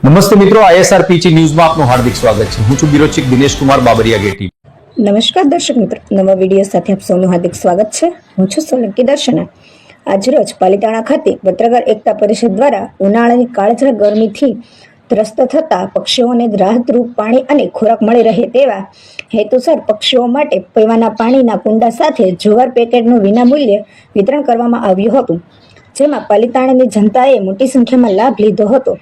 નમસ્તે મિત્રો, ISRPG ન્યૂઝમાં આપનું હાર્દિક સ્વાગત છે. હું છું બ્યુરો ચીફ દિનેશ કુમાર બાબરિયા ગેટી. નમસ્કાર દર્શક મિત્રો, નવા વિડીયો સાથે આપ સૌનું હાર્દિક સ્વાગત છે. હું છું સોલંકી દર્શના. આજરોજ પાલિતાણા ખાતે પત્રકાર એકતા પરિષદ દ્વારા ઉનાળાની કાળઝાળ ગરમીથી ત્રસ્ત થતા પક્ષીઓને રાહતરૂપ પાણી અને ખોરાક મળી રહે તેવા હેતુસર પક્ષીઓ માટે પીવાના પાણીના કુંડા સાથે જુવાર પેકેટનું વિનામૂલ્યે વિતરણ કરવામાં આવ્યું હતું, જેમાં પાલિતાણાની જનતાએ મોટી સંખ્યામાં લાભ લીધો હતો.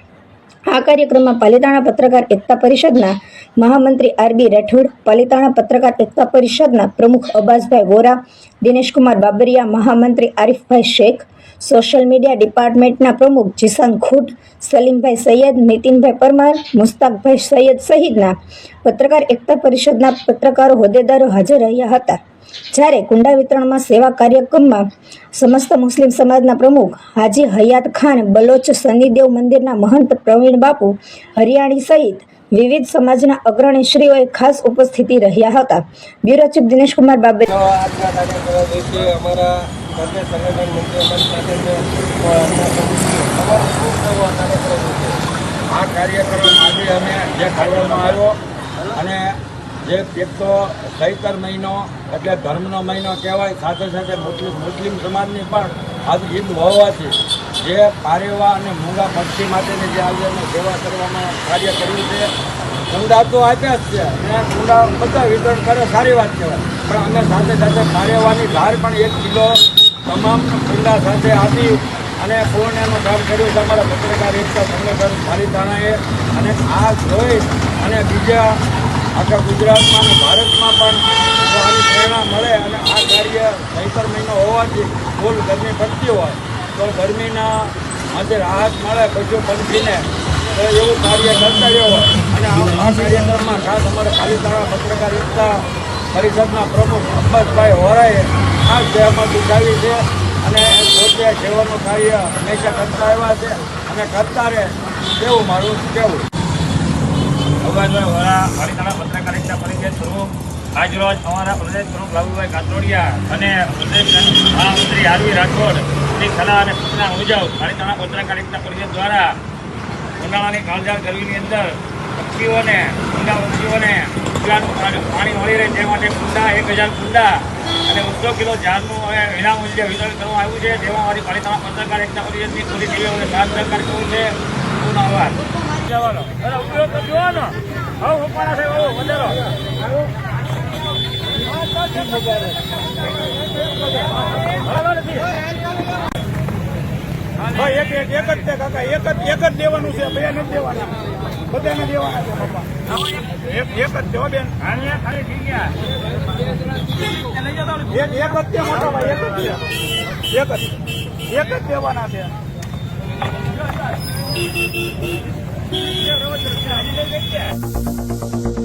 આ કાર્યક્રમમાં પાલિતાણા પત્રકાર એકતા પરિષદના મહામંત્રી RB રાઠોડ, પાલિતાણા પત્રકાર એકતા પરિષદના પ્રમુખ અબ્બાસભાઈ વોરા, દિનેશકુમાર બાબરિયા, મહામંત્રી આરિફભાઈ શેખ, સોશિયલ મીડિયા ડિપાર્ટમેન્ટના પ્રમુખ જીશાન ખૂટ, સલીમભાઈ સૈયદ, નીતિનભાઈ પરમાર, મુસ્તાકભાઈ સૈયદ સહિતના પત્રકાર એકતા પરિષદના પત્રકારો હોદ્દેદારો હાજર રહ્યા હતા. જ્યારે કુંડા વિતરણમાં સેવા કાર્યક્રમમાં સમસ્ત મુસ્લિમ સમાજના પ્રમુખ હાજી હયાત ખાન બલોચ, શનિદેવ મંદિરના મહંત પ્રવીણ બાપુ હરિયાણી સહિત વિવિધ સમાજના અગ્રણીશ્રીઓએ ખાસ ઉપસ્થિતિ રહ્યા હતા. Bureau chief Dinesh Kumar Babariya. આ કાર્યક્રમ આજે અમે જે કરવામાં આવ્યો અને જે એક તો ચૈતર મહિનો એટલે ધર્મનો મહિનો કહેવાય, સાથે સાથે મુસ્લિમ સમાજની પણ આજ ઈદ હોવાથી જે પારેવા અને મૂંગા પક્ષી માટેની જે આજે અમે સેવા કરવામાં કાર્ય કર્યું છે. કુંડા તો આપ્યા જ છે અને કુંડા બધા વિતરણ કરે, સારી વાત કહેવાય, પણ અમે સાથે સાથે પારેવાની ધાર પણ 1 કિલો તમામ કુંડા સાથે આપી અને પૂર્ણનું કામ કર્યું છે અમારા પત્રકાર એકતા સંગઠન પાલિતાણાએ. અને આ જોઈ અને બીજા આખા ગુજરાતમાં અને ભારતમાં પણ આની પ્રેરણા મળે અને આ કાર્ય ચૈતર મહિનો હોવાથી ફૂલ ગરમી પડતી હોય તો ગરમીના આજે રાહત મળે પશુ પંખીને, તો એવું કાર્ય કરતા હોય. અને આ કાર્યક્રમમાં ખાસ અમારા પાલિતાણા પત્રકાર એકતા પરિષદના પ્રમુખ અબ્બાસભાઈ વોરાએ આ સહેમત ઉઠાવી છે અને પોતે સેવાનું કાર્ય હંમેશા કરતા આવ્યા છે અને કરતા રહે તેવું મારું કહેવું. અબ્બાસભાઈ વોરા, પાલિતાણા પત્રકાર એકતા પરિષદ પ્રમુખ, આજરોજ અમારા પ્રદેશ પ્રમુખ લાભુભાઈ કાતરોડિયા અને પ્રદેશ મહામંત્રી RB રાઠોડ ની સલાહ અને સૂચના મુજબ પાલિતાણા પત્રકાર એકતા પરિષદ દ્વારા ઉનાળાની કાળઝાળ ગરમીની અંદર પક્ષીઓને પીવાનું પાણી મળી રહે તે માટે કુંડા 1000 કુંડા અને 200 કિલો ઝાડનું વિનામૂલ્યે વિતરણ કરવામાં આવ્યું છે. જેમાં અમારી પાલિતાણા પત્રકાર એકતા પરિષદની પૂરી ટીમે સાથ સહકાર કર્યું છે. પૂર્ણ આભાર. ઉપયોગ કરવાનો હવે ઉપાડા છે વધારો એક જ છે કાકા, એક જ દેવાનું છે, બે નથી દેવાના, બધાને દેવાના છે પપ્પા. એક જ દેવો બેન, ખાલી જગ્યા એક જ છે મોટા ભાઈ, એક જ દેવાના છે. જગ્યા